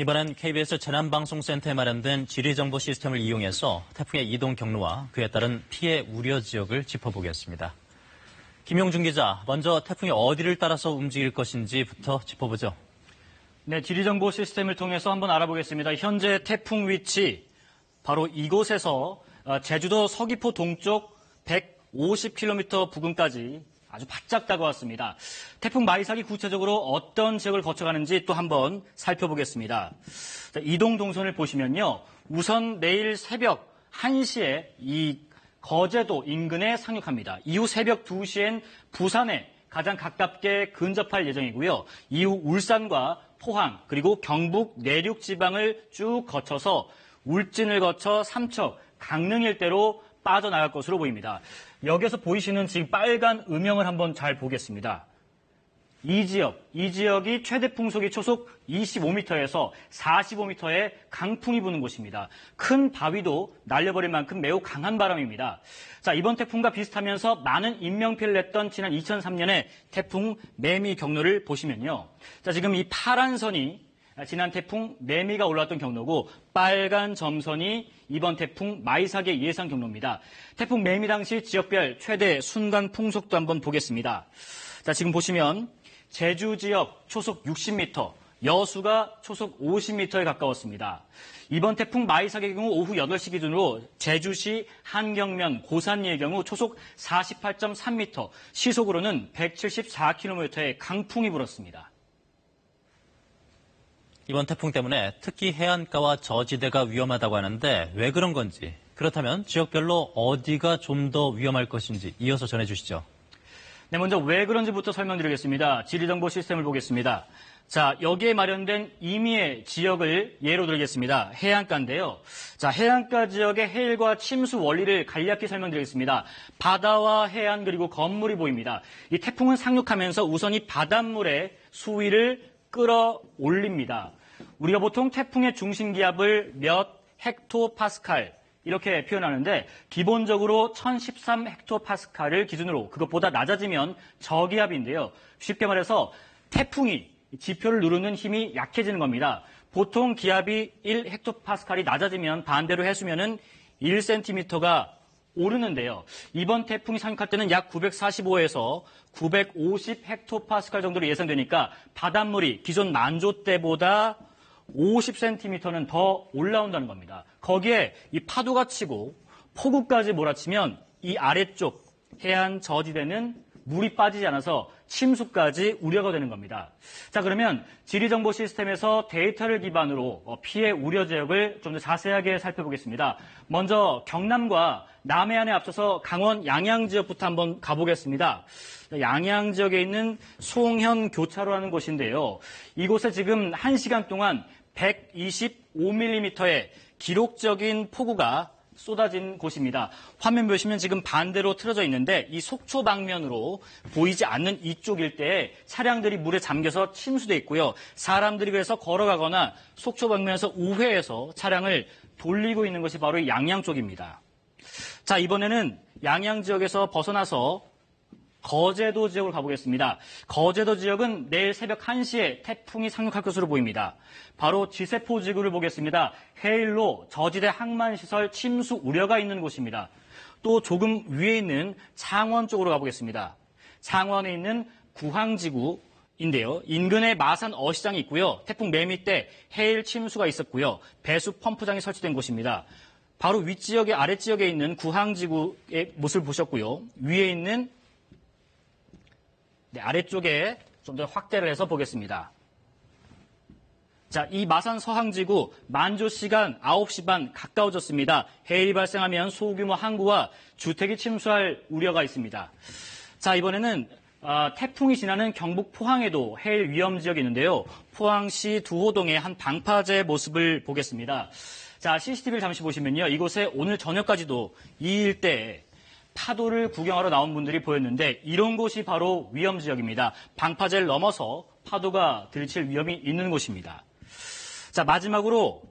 이번엔 KBS 재난방송센터에 마련된 지리정보 시스템을 이용해서 태풍의 이동 경로와 그에 따른 피해 우려 지역을 짚어보겠습니다. 김용준 기자, 먼저 태풍이 어디를 따라서 움직일 것인지부터 짚어보죠. 네, 지리정보 시스템을 통해서 한번 알아보겠습니다. 현재 태풍 위치, 바로 이곳에서 제주도 서귀포 동쪽 150km 부근까지 아주 바짝 다가왔습니다. 태풍 마이삭이 구체적으로 어떤 지역을 거쳐가는지 또 한번 살펴보겠습니다. 자, 이동 동선을 보시면요. 우선 내일 새벽 1시에 이 거제도 인근에 상륙합니다. 이후 새벽 2시엔 부산에 가장 가깝게 근접할 예정이고요. 이후 울산과 포항 그리고 경북 내륙 지방을 쭉 거쳐서 울진을 거쳐 삼척, 강릉 일대로 빠져나갈 것으로 보입니다. 여기서 보이시는 지금 빨간 음영을 한번 잘 보겠습니다. 이 지역이 최대 풍속이 초속 25m에서 45m의 강풍이 부는 곳입니다. 큰 바위도 날려버릴 만큼 매우 강한 바람입니다. 자, 이번 태풍과 비슷하면서 많은 인명피해를 냈던 지난 2003년의 태풍 매미 경로를 보시면요. 자, 지금 이 파란 선이 지난 태풍 매미가 올라왔던 경로고 빨간 점선이 이번 태풍 마이삭의 예상 경로입니다. 태풍 매미 당시 지역별 최대 순간 풍속도 한번 보겠습니다. 자, 지금 보시면 제주 지역 초속 60m, 여수가 초속 50m에 가까웠습니다. 이번 태풍 마이삭의 경우 오후 8시 기준으로 제주시 한경면 고산리의 경우 초속 48.3m, 시속으로는 174km의 강풍이 불었습니다. 이번 태풍 때문에 특히 해안가와 저지대가 위험하다고 하는데 왜 그런 건지, 그렇다면 지역별로 어디가 좀 더 위험할 것인지 이어서 전해주시죠. 네, 먼저 왜 그런지부터 설명드리겠습니다. 지리정보 시스템을 보겠습니다. 자, 여기에 마련된 임의의 지역을 예로 들겠습니다. 해안가인데요. 자, 해안가 지역의 해일과 침수 원리를 간략히 설명드리겠습니다. 바다와 해안 그리고 건물이 보입니다. 이 태풍은 상륙하면서 우선 이 바닷물의 수위를 끌어올립니다. 우리가 보통 태풍의 중심 기압을 몇 헥토파스칼 이렇게 표현하는데 기본적으로 1013 헥토파스칼을 기준으로 그것보다 낮아지면 저기압인데요. 쉽게 말해서 태풍이 지표를 누르는 힘이 약해지는 겁니다. 보통 기압이 1 헥토파스칼이 낮아지면 반대로 해수면은 1cm가 오르는데요. 이번 태풍이 상륙할 때는 약 945에서 950 헥토파스칼 정도로 예상되니까 바닷물이 기존 만조 때보다 50cm는 더 올라온다는 겁니다. 거기에 이 파도가 치고 폭우까지 몰아치면 이 아래쪽 해안 저지대는 물이 빠지지 않아서 침수까지 우려가 되는 겁니다. 자, 그러면 지리정보 시스템에서 데이터를 기반으로 피해 우려 지역을 좀 더 자세하게 살펴보겠습니다. 먼저 경남과 남해안에 앞서서 강원 양양 지역부터 한번 가보겠습니다. 양양 지역에 있는 송현 교차로라는 곳인데요. 이곳에 지금 1시간 동안 125mm의 기록적인 폭우가 쏟아진 곳입니다. 화면 보시면 지금 반대로 틀어져 있는데 이 속초 방면으로 보이지 않는 이쪽 일대에 차량들이 물에 잠겨서 침수돼 있고요. 사람들이 그래서 걸어가거나 속초 방면에서 우회해서 차량을 돌리고 있는 것이 바로 양양 쪽입니다. 자, 이번에는 양양 지역에서 벗어나서 거제도 지역으로 가보겠습니다. 거제도 지역은 내일 새벽 1시에 태풍이 상륙할 것으로 보입니다. 바로 지세포 지구를 보겠습니다. 해일로 저지대 항만시설 침수 우려가 있는 곳입니다. 또 조금 위에 있는 창원 쪽으로 가보겠습니다. 창원에 있는 구항지구인데요. 인근에 마산 어시장이 있고요. 태풍 매미 때 해일 침수가 있었고요. 배수 펌프장이 설치된 곳입니다. 바로 윗지역의 아랫지역에 있는 구항지구의 모습을 보셨고요. 위에 있는 아래쪽에 좀 더 확대를 해서 보겠습니다. 자, 이 마산 서항지구 만조 시간 9시 반 가까워졌습니다. 해일이 발생하면 소규모 항구와 주택이 침수할 우려가 있습니다. 자, 이번에는 태풍이 지나는 경북 포항에도 해일 위험 지역이 있는데요. 포항시 두호동의 한 방파제 모습을 보겠습니다. 자, CCTV를 잠시 보시면요. 이곳에 오늘 저녁까지도 이 일대에 파도를 구경하러 나온 분들이 보였는데 이런 곳이 바로 위험 지역입니다. 방파제를 넘어서 파도가 들칠 위험이 있는 곳입니다. 자, 마지막으로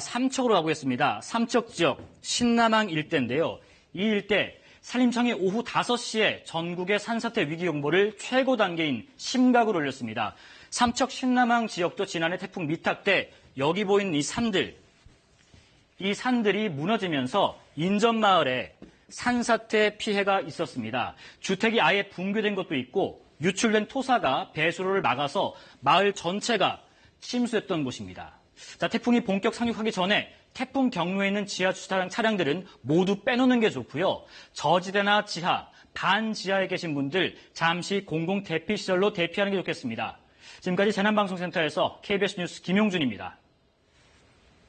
삼척으로 가보겠습니다. 삼척 지역 신남항 일대인데요. 이 일대 산림청이 오후 5시에 전국의 산사태 위기 경보를 최고 단계인 심각으로 올렸습니다. 삼척 신남항 지역도 지난해 태풍 미탁 때 여기 보이는 이 산들이 무너지면서 인접마을에 산사태 피해가 있었습니다. 주택이 아예 붕괴된 것도 있고 유출된 토사가 배수로를 막아서 마을 전체가 침수했던 곳입니다. 자, 태풍이 본격 상륙하기 전에 태풍 경로에 있는 지하 주차장 차량들은 모두 빼놓는 게 좋고요. 저지대나 지하, 반지하에 계신 분들 잠시 공공 대피 시설로 대피하는 게 좋겠습니다. 지금까지 재난방송센터에서 KBS 뉴스 김용준입니다.